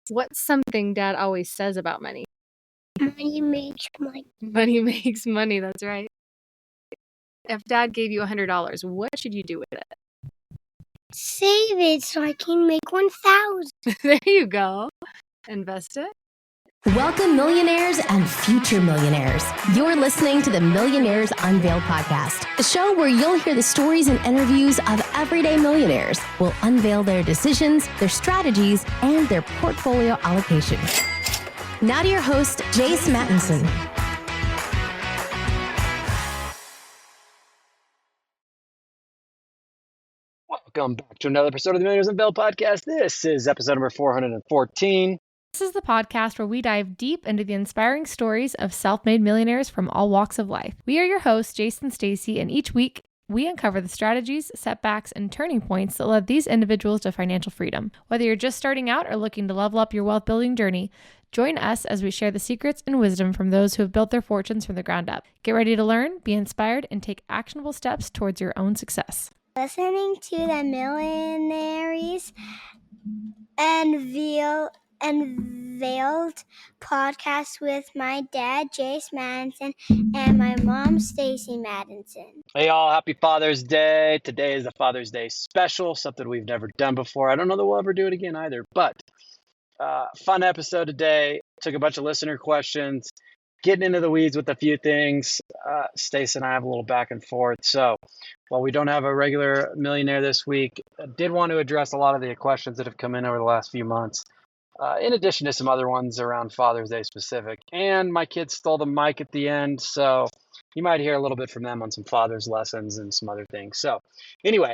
What's something Dad always says about money? Money makes money. Money makes money, that's right. If Dad gave you $100, what should you do with it? Save it so I can make 1,000. There you go. Invest it. Welcome, millionaires and future millionaires. You're listening to the Millionaires Unveiled podcast, a show where you'll hear the stories and interviews of everyday millionaires. We'll unveil their decisions, their strategies, and their portfolio allocation. Now to your host, Jace Mattinson. Welcome back to another episode of the Millionaires Unveiled podcast. This is episode number 414. This is the podcast where we dive deep into the inspiring stories of self-made millionaires from all walks of life. We are your hosts, Jason and Stacy, and each week we uncover the strategies, setbacks, and turning points that led these individuals to financial freedom. Whether you're just starting out or looking to level up your wealth building journey, join us as we share the secrets and wisdom from those who have built their fortunes from the ground up. Get ready to learn, be inspired, and take actionable steps towards your own success. Listening to the Millionaires Unveiled podcast with my dad, Jace Madison, and my mom, Stacy Madison. Hey, all. Happy Father's Day. Today is the Father's Day special, something we've never done before. I don't know that we'll ever do it again either, but fun episode today. Took a bunch of listener questions, getting into the weeds with a few things. Stacy and I have a little back and forth. So while we don't have a regular millionaire this week, I did want to address a lot of the questions that have come in over the last few months, in addition to some other ones around Father's Day specific. And my kids stole the mic at the end, so you might hear a little bit from them on some father's lessons and some other things. So anyway,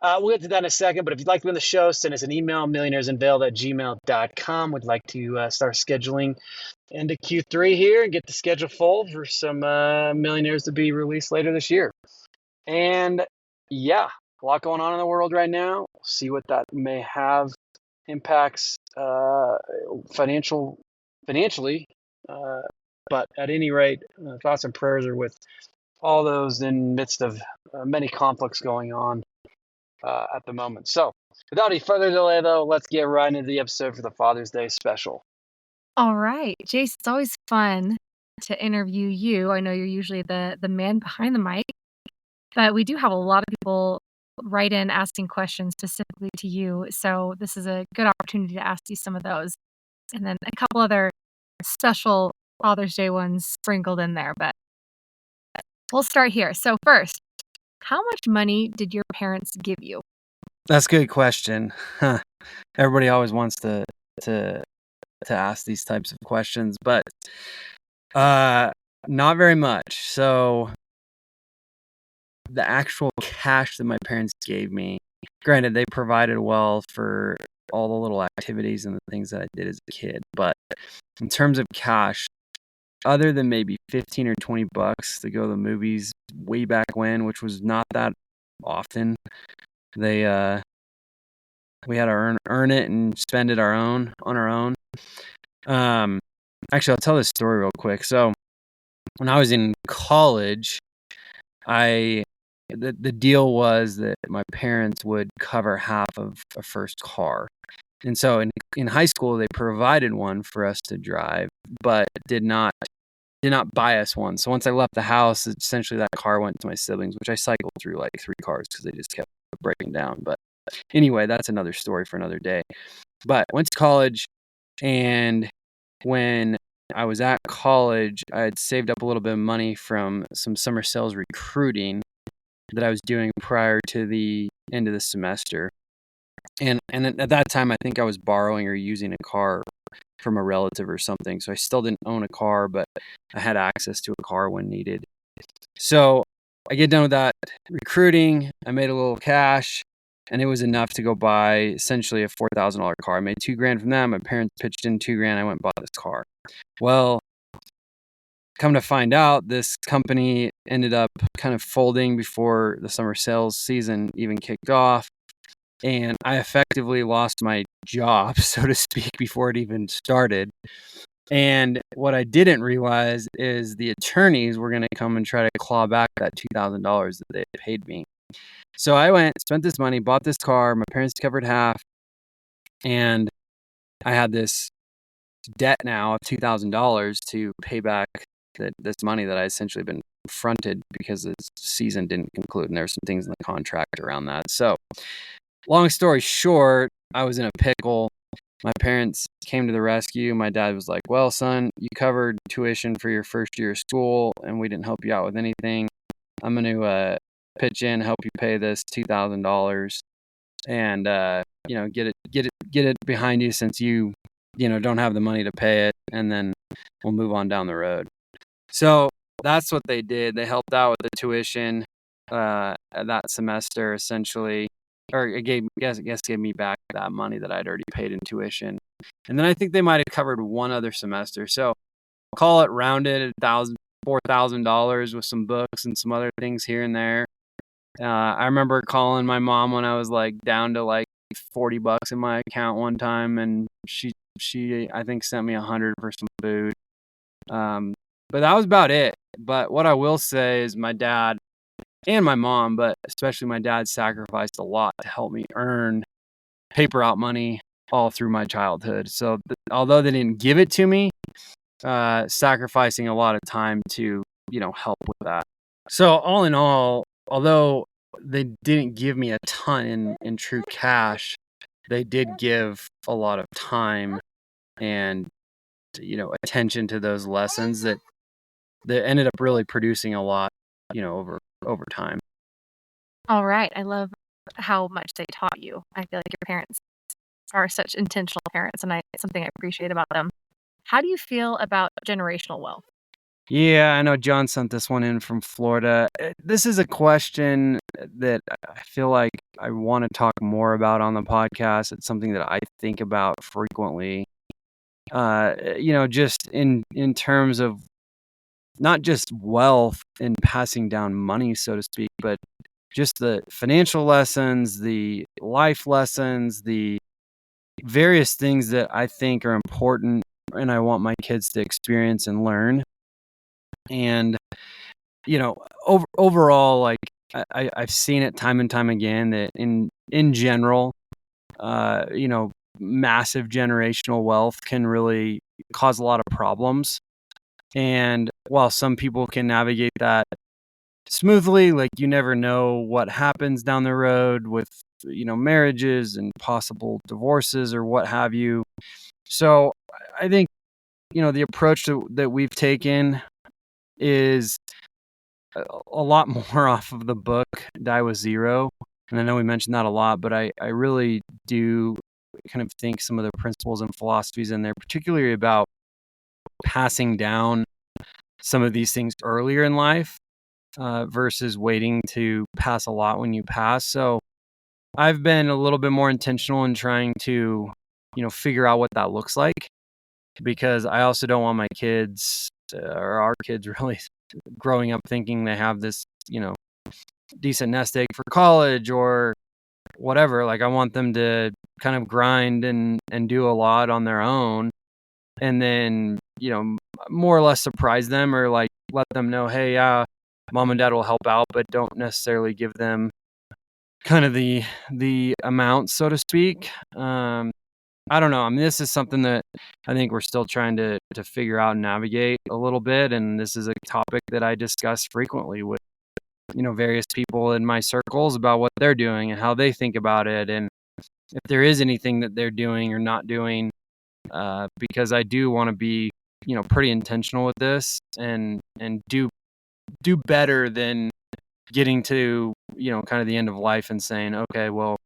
we'll get to that in a second, but if you'd like to be on the show, send us an email, millionairesunveiled@gmail.com. We'd like to start scheduling into Q3 here and get the schedule full for some millionaires to be released later this year. And yeah, a lot going on in the world right now. We'll see what that may have impacts financially. But at any rate, thoughts and prayers are with all those in midst of many conflicts going on at the moment. So without any further delay, though, let's get right into the episode for the Father's Day special. All right, Jace, it's always fun to interview you. I know you're usually the man behind the mic, but we do have a lot of people write in asking questions specifically to you. So this is a good opportunity to ask you some of those. And then a couple other special Father's Day ones sprinkled in there, but we'll start here. So first, how much money did your parents give you? That's a good question. Everybody always wants to ask these types of questions, but not very much. So the actual cash that my parents gave me, granted, they provided well for all the little activities and the things that I did as a kid, but in terms of cash, other than maybe 15 or 20 bucks to go to the movies way back when, which was not that often, we had to earn it and spend it on our own. Actually, I'll tell this story real quick. So when I was in college, the deal was that my parents would cover half of a first car. And so in high school, they provided one for us to drive, but did not buy us one. So once I left the house, essentially that car went to my siblings, which I cycled through like 3 cars because they just kept breaking down. But anyway, that's another story for another day. But I went to college, and when I was at college, I had saved up a little bit of money from some summer sales recruiting that I was doing prior to the end of the semester. And at that time, I think I was borrowing or using a car from a relative or something. So I still didn't own a car, but I had access to a car when needed. So I get done with that recruiting. I made a little cash, and it was enough to go buy essentially a $4,000 car. I made $2,000 from that. My parents pitched in $2,000. I went and bought this car. Well, come to find out, this company ended up kind of folding before the summer sales season even kicked off. And I effectively lost my job, so to speak, before it even started. And what I didn't realize is the attorneys were going to come and try to claw back that $2,000 that they had paid me. So I went, spent this money, bought this car. My parents covered half. And I had this debt now of $2,000 to pay back this money that I essentially been fronted because the season didn't conclude, and there's some things in the contract around that. So long story short, I was in a pickle. My parents came to the rescue. My dad was like, well, son, you covered tuition for your first year of school and we didn't help you out with anything. I'm going to pitch in, help you pay this $2,000 and, get it behind you since you don't have the money to pay it. And then we'll move on down the road. So that's what they did. They helped out with the tuition that semester, essentially, or it gave me back that money that I'd already paid in tuition. And then I think they might have covered one other semester. So call it rounded $4,000 with some books and some other things here and there. I remember calling my mom when I was like down to like $40 in my account one time, and she I think sent me $100 for some food. But that was about it. But what I will say is my dad and my mom, but especially my dad, sacrificed a lot to help me earn paper out money all through my childhood. So although they didn't give it to me, sacrificing a lot of time to, help with that. So all in all, although they didn't give me a ton in true cash, they did give a lot of time and, attention to those lessons that ended up really producing a lot, over time. All right. I love how much they taught you. I feel like your parents are such intentional parents, and it's something I appreciate about them. How do you feel about generational wealth? Yeah, I know John sent this one in from Florida. This is a question that I feel like I want to talk more about on the podcast. It's something that I think about frequently. Just in terms of not just wealth and passing down money, so to speak, but just the financial lessons, the life lessons, the various things that I think are important and I want my kids to experience and learn. And, overall, like I've seen it time and time again that in general, massive generational wealth can really cause a lot of problems. And while some people can navigate that smoothly, like you never know what happens down the road with, marriages and possible divorces or what have you. So I think, the approach that we've taken is a lot more off of the book Die with Zero. And I know we mentioned that a lot, but I really do kind of think some of the principles and philosophies in there, particularly about passing down some of these things earlier in life versus waiting to pass a lot when you pass. So I've been a little bit more intentional in trying to, figure out what that looks like, because I also don't want my kids or our kids really growing up thinking they have this, decent nest egg for college or whatever. Like I want them to kind of grind and do a lot on their own, and then, more or less surprise them or like let them know, hey, mom and dad will help out, but don't necessarily give them kind of the amount, so to speak. I don't know. I mean, this is something that I think we're still trying to figure out and navigate a little bit. And this is a topic that I discuss frequently with, various people in my circles about what they're doing and how they think about it. And if there is anything that they're doing or not doing, because I do want to be, pretty intentional with this and do better than getting to, kind of the end of life and saying, okay, well,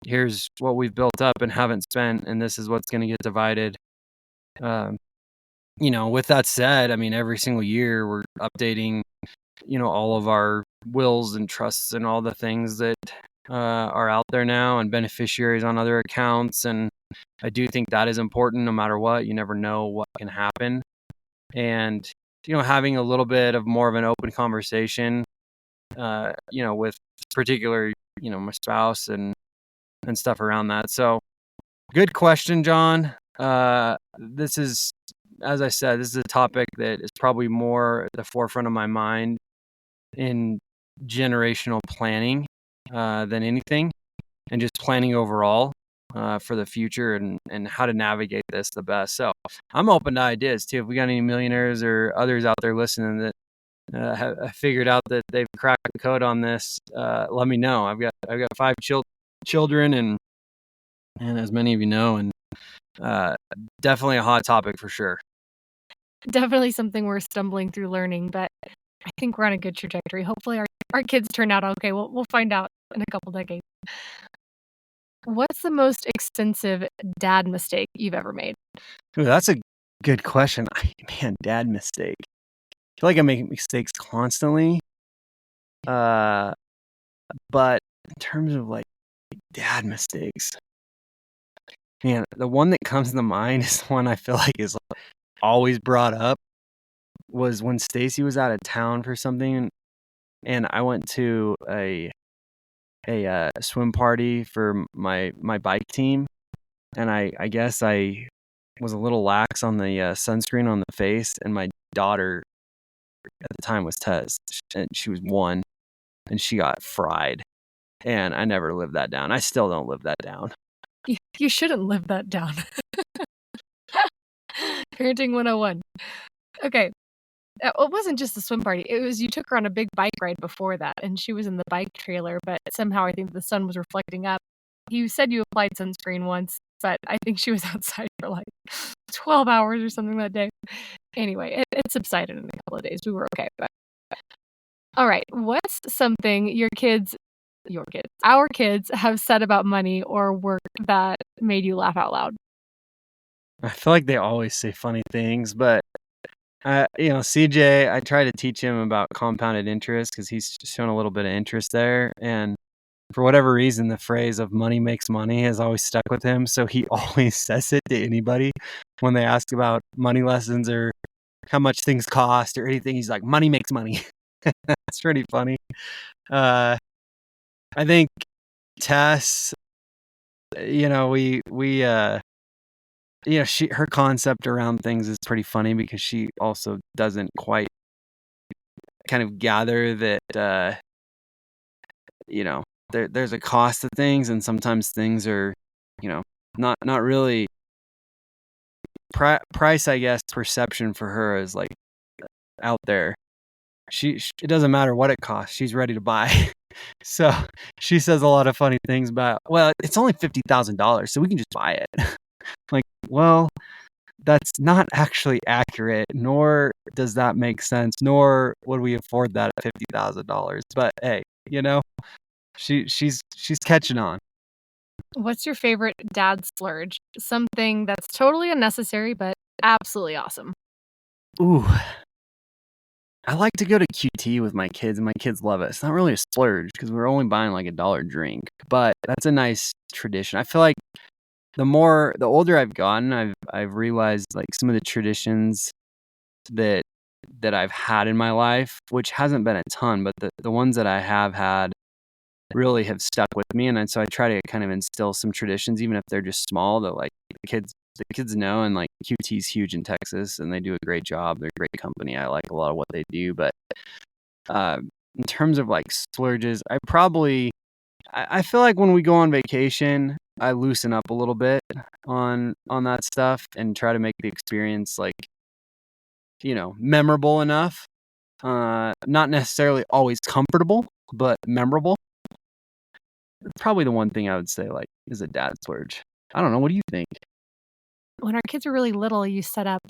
here's what we've built up and haven't spent, and this is what's going to get divided. With that said, I mean, every single year we're updating, all of our wills and trusts and all the things that are out there now and beneficiaries on other accounts. And I do think that is important no matter what. You never know what can happen. And, having a little bit of more of an open conversation, with particular, my spouse and stuff around that. So good question, John. This is, as I said, this is a topic that is probably more at the forefront of my mind in generational planning than anything, and just planning overall. for the future and how to navigate this the best. So I'm open to ideas too. If we got any millionaires or others out there listening that have figured out that they've cracked the code on this, let me know. I've got 5 children, and as many of you know, and definitely a hot topic for sure. Definitely something we're stumbling through learning, but I think we're on a good trajectory. Hopefully our kids turn out okay. We'll find out in a couple decades. What's the most expensive dad mistake you've ever made? Ooh, that's a good question. Man, dad mistake. I feel like I make mistakes constantly. But in terms of like dad mistakes, man, the one that comes to mind is the one I feel like is always brought up, was when Stacy was out of town for something, and I went to a swim party for my bike team, and I guess I was a little lax on the sunscreen on the face, and my daughter at the time was Tez, and she was 1, and she got fried, and I never lived that down. I still don't live that down. You shouldn't live that down. Parenting 101. Okay. It wasn't just the swim party. It was you took her on a big bike ride before that, and she was in the bike trailer, but somehow I think the sun was reflecting up. You said you applied sunscreen once, but I think she was outside for like 12 hours or something that day. Anyway, it subsided in a couple of days. We were okay. But all right. What's something our kids have said about money or work that made you laugh out loud? I feel like they always say funny things, but CJ, I try to teach him about compounded interest because he's shown a little bit of interest there, and for whatever reason, the phrase of "money makes money" has always stuck with him. So he always says it to anybody when they ask about money lessons or how much things cost or anything. He's like, "Money makes money." That's pretty funny. I think Tess, her concept around things is pretty funny because she also doesn't quite kind of gather that, there's a cost to things, and sometimes things are, not really price, I guess, perception for her is like out there. It doesn't matter what it costs. She's ready to buy. So she says a lot of funny things about, well, it's only $50,000, so we can just buy it. Like, well, that's not actually accurate, nor does that make sense, nor would we afford that at $50,000. But hey, she's catching on. What's your favorite dad splurge? Something that's totally unnecessary, but absolutely awesome. Ooh. I like to go to QT with my kids, and my kids love it. It's not really a splurge because we're only buying like $1 drink, but that's a nice tradition. I feel like the older I've gotten, I've realized like some of the traditions that I've had in my life, which hasn't been a ton, but the ones that I have had really have stuck with me. And so I try to kind of instill some traditions, even if they're just small, that like the kids know. And like QT's huge in Texas, and they do a great job. They're a great company. I like a lot of what they do. But in terms of like splurges, I feel like when we go on vacation, I loosen up a little bit on that stuff and try to make the experience like, memorable enough. Not necessarily always comfortable, but memorable. Probably the one thing I would say like is a dad splurge. I don't know. What do you think? When our kids were really little, you set up.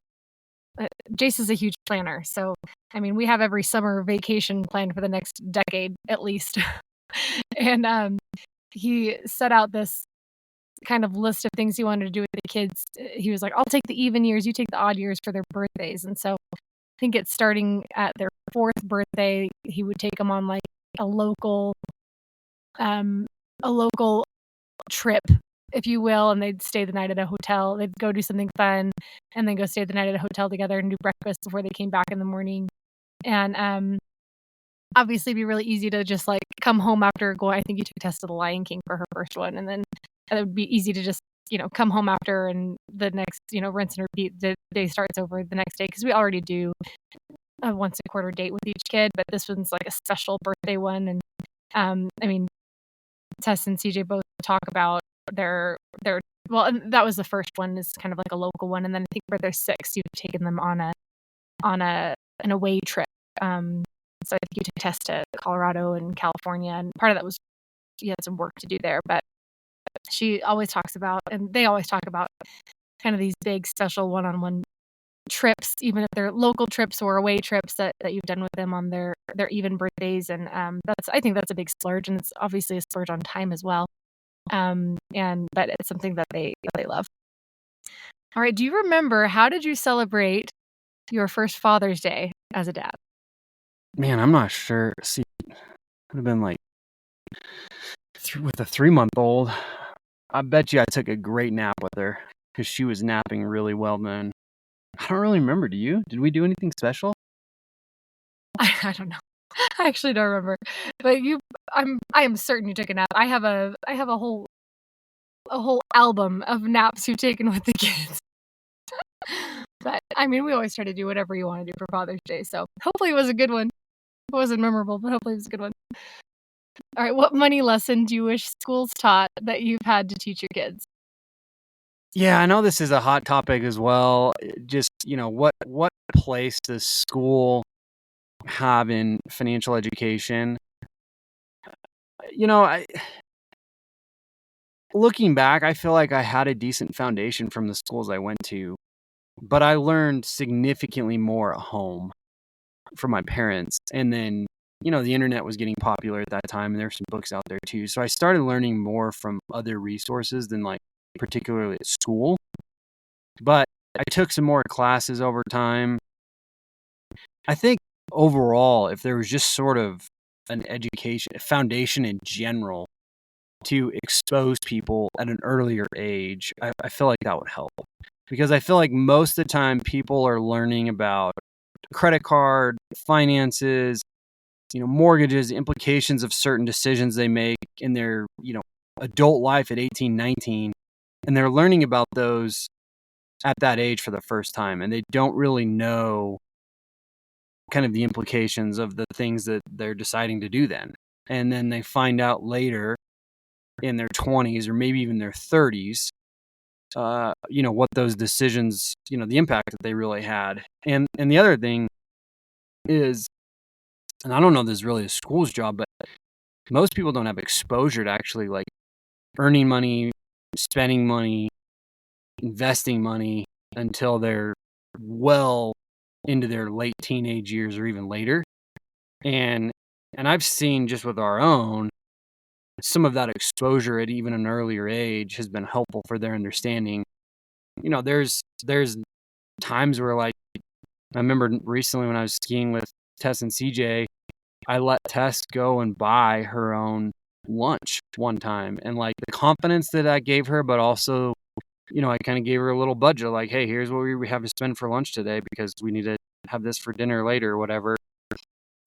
Jace is a huge planner, so I mean, we have every summer vacation planned for the next decade at least. And he set out this kind of list of things he wanted to do with the kids. He was like, "I'll take the even years, you take the odd years for their birthdays." And so I think it's starting at their 4th birthday, he would take them on like a local trip, if you will, and they'd stay the night at a hotel. They'd go do something fun and then go stay the night at a hotel together and do breakfast before they came back in the morning. And obviously it'd be really easy to just like come home after going. I think you took a test of the Lion King for her first one, and then it would be easy to just come home after, and the next rinse and repeat. The day starts over the next day because we already do a once a quarter date with each kid, but this one's like a special birthday one. And I mean, Tess and CJ both talk about they're well, and that was the first one, is kind of like a local one, and then I think where they're 6, you've taken them on an away trip. So I think you took a test to Colorado and California, and part of that was you had some work to do there. But she always talks about, and they always talk about, kind of these big special one-on-one trips, even if they're local trips or away trips that you've done with them on their even birthdays. And I think that's a big splurge, and it's obviously a splurge on time as well. But it's something that they love. All right, do you remember, how did you celebrate your first Father's Day as a dad? Man, I'm not sure. See, it would have been like with a 3-month-old. I bet you I took a great nap with her because she was napping really well then. I don't really remember. Do you? Did we do anything special? I don't know. I actually don't remember. But I am certain you took a nap. I have a whole album of naps you've taken with the kids. But I mean, we always try to do whatever you want to do for Father's Day. So hopefully it was a good one. It wasn't memorable, but hopefully it was a good one. All right, what money lesson do you wish schools taught that you've had to teach your kids? Yeah, I know this is a hot topic as well. Just, what place does school have in financial education? Looking back, I feel like I had a decent foundation from the schools I went to, but I learned significantly more at home from my parents. And then, the internet was getting popular at that time, and there's some books out there too. So I started learning more from other resources than like particularly at school. But I took some more classes over time. I think overall, if there was just sort of an education, a foundation in general to expose people at an earlier age, I feel like that would help. Because I feel like most of the time people are learning about credit card, finances, mortgages, implications of certain decisions they make in their, adult life at 18, 19. And they're learning about those at that age for the first time. And they don't really know kind of the implications of the things that they're deciding to do then. And then they find out later in their 20s or maybe even their 30s, what those decisions, the impact that they really had. And the other thing is, and I don't know if this is really a school's job, but most people don't have exposure to actually like earning money, spending money, investing money until they're well into their late teenage years or even later. And I've seen just with our own, some of that exposure at even an earlier age has been helpful for their understanding. There's times where, like, I remember recently when I was skiing with Tess and CJ, I let Tess go and buy her own lunch one time. And like the confidence that I gave her, but also, I kind of gave her a little budget, like, hey, here's what we have to spend for lunch today because we need to have this for dinner later or whatever.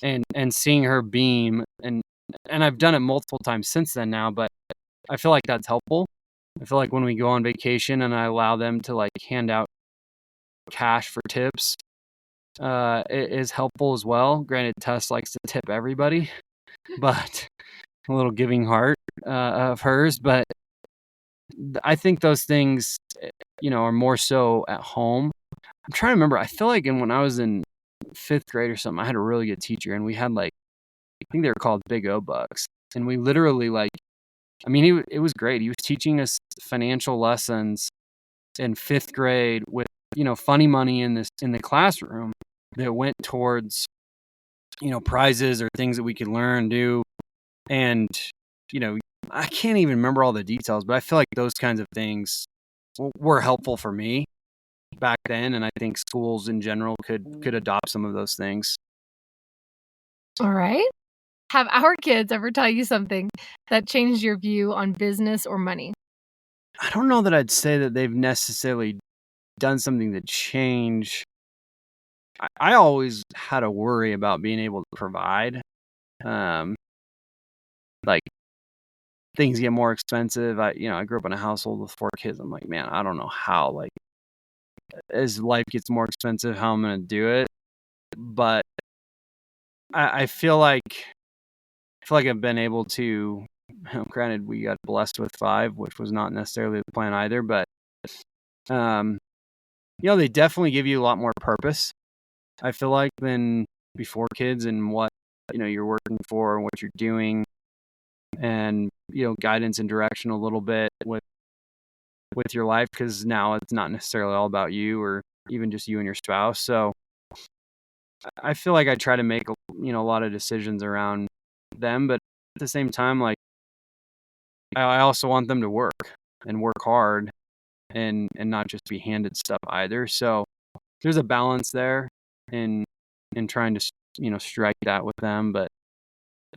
And seeing her beam, and I've done it multiple times since then now, but I feel like that's helpful. I feel like when we go on vacation and I allow them to like hand out cash for tips, it is helpful as well. Granted, Tess likes to tip everybody, but a little giving heart of hers. But I think those things, are more so at home. I'm trying to remember. I feel like when I was in 5th grade or something, I had a really good teacher, and we had like, I think they were called Big O Bucks, and we literally it was great. He was teaching us financial lessons in 5th grade with, funny money in the classroom that went towards, prizes or things that we could learn, do. And, I can't even remember all the details, but I feel like those kinds of things were helpful for me back then. And I think schools in general could adopt some of those things. All right. Have our kids ever taught you something that changed your view on business or money? I don't know that I'd say that they've necessarily done something to change. I always had a worry about being able to provide. Like, things get more expensive. I grew up in a household with 4 kids. I'm like, man, I don't know how, like, as life gets more expensive, how I'm going to do it. But I feel like I've been able to Granted, we got blessed with 5, which was not necessarily the plan either, but they definitely give you a lot more purpose, I feel like, than before kids, and what you're working for and what you're doing, and guidance and direction a little bit with your life, because now it's not necessarily all about you or even just you and your spouse. So I feel like I try to make a lot of decisions around them, but at the same time, like, I also want them to work and work hard, and not just be handed stuff either. So there's a balance there in trying to strike that with them, but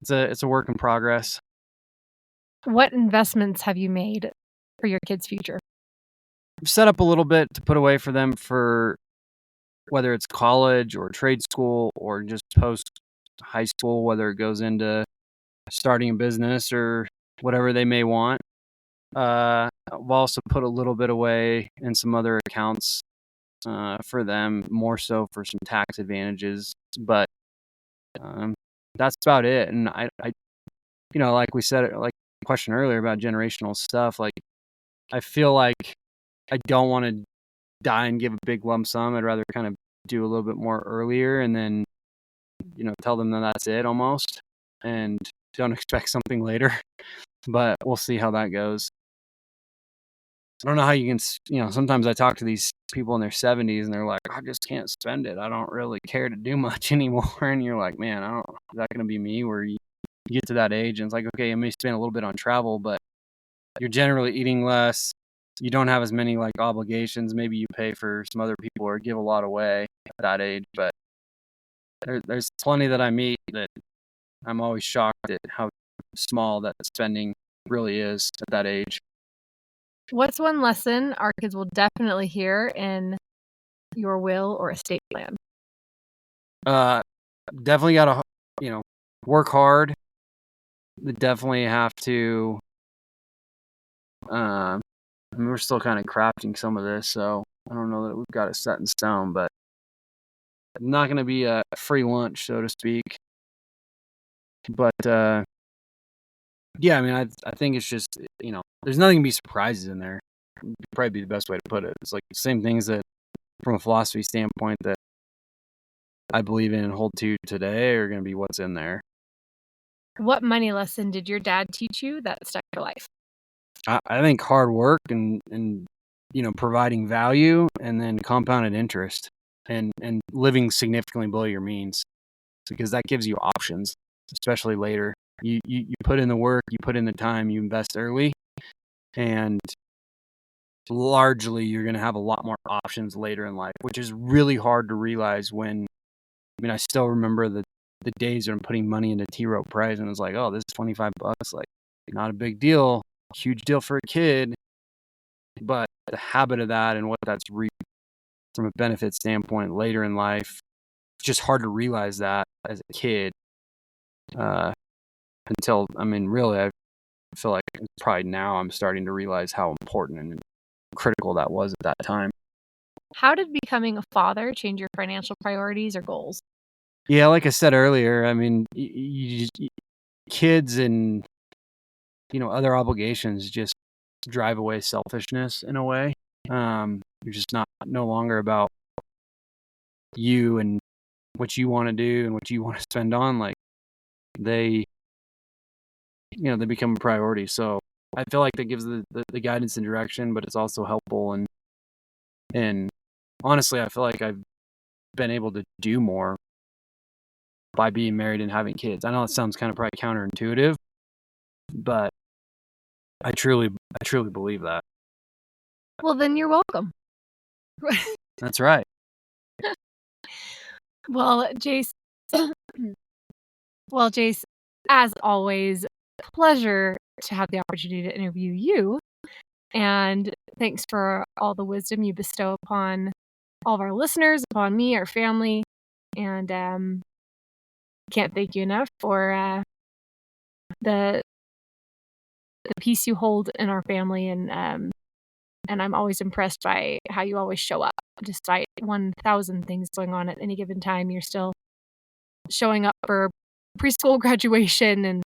it's a work in progress. What investments have you made for your kids' future? I've set up a little bit to put away for them, for whether it's college or trade school or just post high school, whether it goes into starting a business or whatever they may want. I've also put a little bit away in some other accounts for them, more so for some tax advantages, but that's about it. And I like we said, like the question earlier about generational stuff, like, I feel like I don't want to die and give a big lump sum. I'd rather kind of do a little bit more earlier, and then tell them that that's it almost, and don't expect something later. But we'll see how that goes. I don't know how you can, sometimes I talk to these people in their 70s and they're like, I just can't spend it. I don't really care to do much anymore. And you're like, man, is that going to be me? Where you get to that age and it's like, okay, I may spend a little bit on travel, but you're generally eating less. You don't have as many like obligations. Maybe you pay for some other people or give a lot away at that age. But there's plenty that I meet that I'm always shocked at how small that spending really is at that age. What's one lesson our kids will definitely hear in your will or estate plan? Definitely got to, work hard. They definitely have to. I mean, we're still kind of crafting some of this, so I don't know that we've got it set in stone, but not going to be a free lunch, so to speak. But yeah, I mean, I think it's just, there's nothing to be surprises in there. Would probably be the best way to put it. It's like the same things that, from a philosophy standpoint, that I believe in and hold to today are going to be what's in there. What money lesson did your dad teach you that stuck to life? I think hard work and providing value, and then compounded interest, and living significantly below your means, because that gives you options, especially later. You put in the work, you put in the time, you invest early, and largely you're going to have a lot more options later in life, which is really hard to realize I still remember the days when I'm putting money into T. Rowe Price and it's like, oh, this is $25, like, not a big deal, huge deal for a kid. But the habit of that and what that's reaped from a benefit standpoint later in life, it's just hard to realize that as a kid. Until, really, I feel like probably now I'm starting to realize how important and critical that was at that time. How did becoming a father change your financial priorities or goals? Yeah, like I said earlier, kids and other obligations just drive away selfishness in a way. You're just no longer about you and what you want to do and what you want to spend on. Like, they become a priority. So I feel like that gives the guidance and direction, but it's also helpful. And honestly, I feel like I've been able to do more by being married and having kids. I know it sounds kind of probably counterintuitive, but I truly believe that. Well, then you're welcome. That's right. Well, Jace, as always, pleasure to have the opportunity to interview you. And thanks for all the wisdom you bestow upon all of our listeners, upon me, our family. And can't thank you enough for the peace you hold in our family. And I'm always impressed by how you always show up. Despite 1,000 things going on at any given time, you're still showing up for preschool graduation and,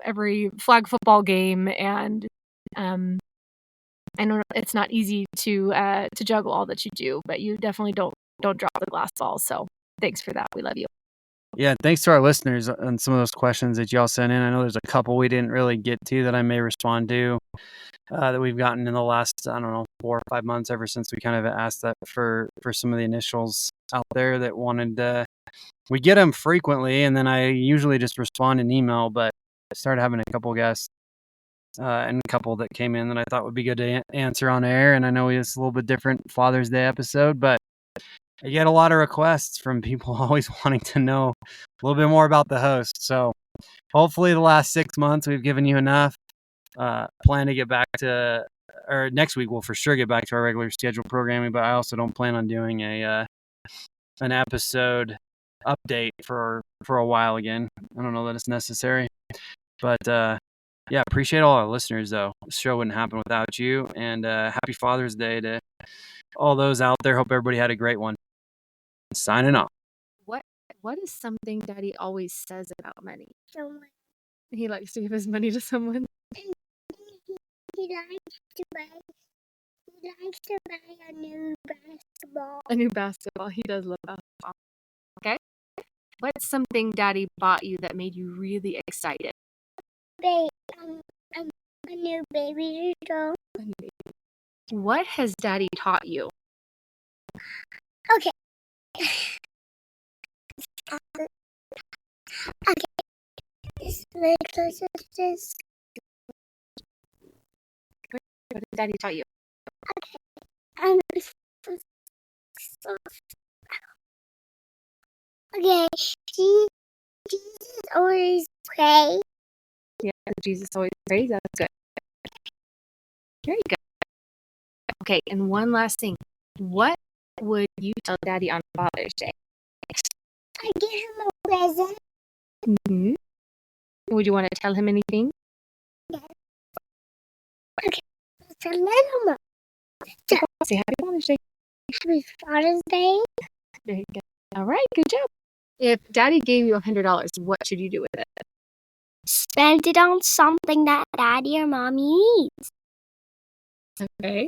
every flag football game. And I know it's not easy to juggle all that you do, but you definitely don't drop the glass ball. So thanks for that. We love you. Yeah, thanks to our listeners on some of those questions that y'all sent in. I know there's a couple we didn't really get to that I may respond to that we've gotten in the last, 4 or 5 months ever since we kind of asked that for some of the initials out there that wanted we get them frequently, and then I usually just respond in email, but I started having a couple guests and a couple that came in that I thought would be good to answer on air. And I know it's a little bit different Father's Day episode, but I get a lot of requests from people always wanting to know a little bit more about the host. So hopefully the last 6 months we've given you enough. Plan to get back to, or next week we'll for sure get back to our regular scheduled programming, but I also don't plan on doing an episode update for a while again. I don't know that it's necessary, but yeah, appreciate all our listeners though. The show wouldn't happen without you, and happy Father's Day to all those out there. Hope everybody had a great one. Signing off. What is something Daddy always says about money? Someone. He likes to give his money to someone. He likes to buy a new basketball. A new basketball. He does love basketball. Okay. What's something Daddy bought you that made you really excited? A new baby doll. What has Daddy taught you? Okay. This little sisters. What has Daddy taught you? Okay. Jesus always pray. Yeah, Jesus always prays. That's good. Very good. Okay, and one last thing. What would you tell Daddy on Father's Day? I give him a present. Mm-hmm. Would you want to tell him anything? Okay. It's a little more. Say Happy Father's Day. Happy Father's Day. Very good. All right, good job. If Daddy gave you $100, what should you do with it? Spend it on something that Daddy or Mommy needs. Okay.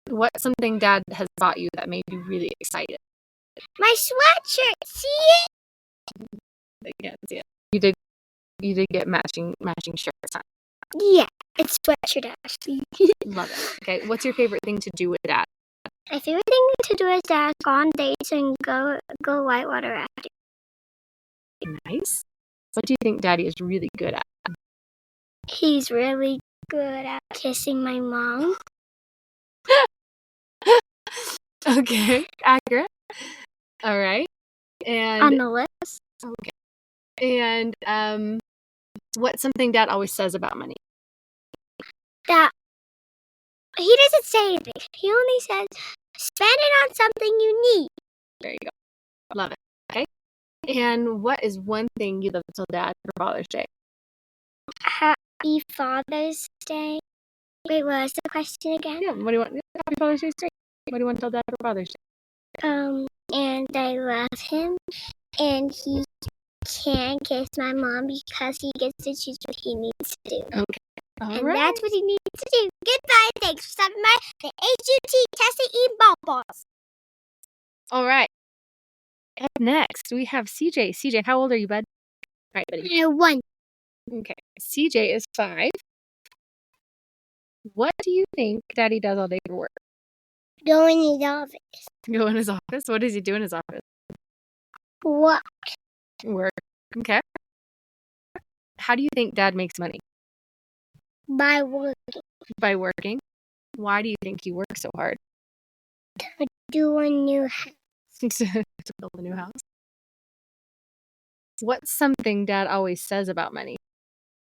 What's something Dad has bought you that made you really excited? My sweatshirt. See it? I can't see it. You did get matching shirts, huh? Yeah, it's sweatshirt actually. Love it. Okay, what's your favorite thing to do with Dad? My favorite thing to do is to go on dates and go whitewater rafting. Nice. What do you think Daddy is really good at? He's really good at kissing my mom. Okay, accurate. All right. And On the list. okay. And what's something Dad always says about money? That he doesn't say anything. He only says, spend it on something you need. There you go. Love it. Okay. And what is one thing you'd love to tell Dad for Father's Day? Happy Father's Day. Wait, what was the question again? Yeah, what do you want? Happy Father's Day straight. What do you want to tell Dad for Father's Day? And I love him. And he can't kiss my mom because he gets to choose what he needs to do. Okay. All and right. that's what he needs to do. Goodbye. Thanks for stopping by the HUT Tessie E Ball Balls. All right. Up next, we have CJ. CJ, how old are you, bud? All right, buddy. 1. Okay. CJ is 5. What do you think Daddy does all day for work? Go in his office. Go in his office? What does he do in his office? What? Work. Okay. How do you think Dad makes money? By working. By working. Why do you think he works so hard? To do a new house. To build a new house. What's something Dad always says about money?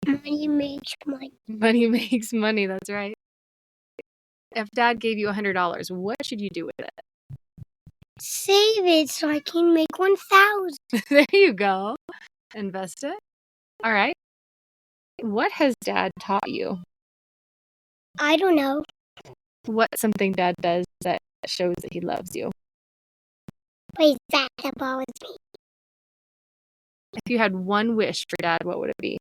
Money makes money. Money makes money, that's right. If Dad gave you $100, what should you do with it? Save it so I can make 1,000. There you go. Invest it. All right. What has Dad taught you? I don't know. What's something Dad does that shows that he loves you? Plays basketball with me. If you had one wish for Dad, what would it be?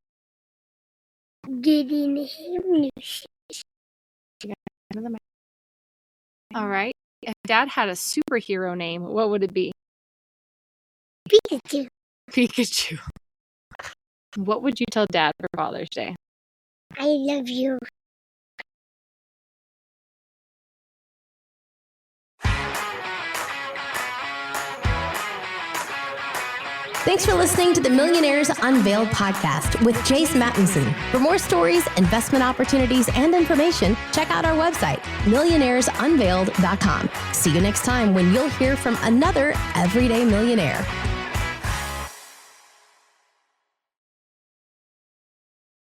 Getting him new shoes. All right. If Dad had a superhero name, what would it be? Pikachu. Pikachu. What would you tell Dad for Father's Day? I love you. Thanks for listening to the Millionaires Unveiled podcast with Jace Mattinson. For more stories, investment opportunities, and information, check out our website, millionairesunveiled.com. See you next time when you'll hear from another everyday millionaire.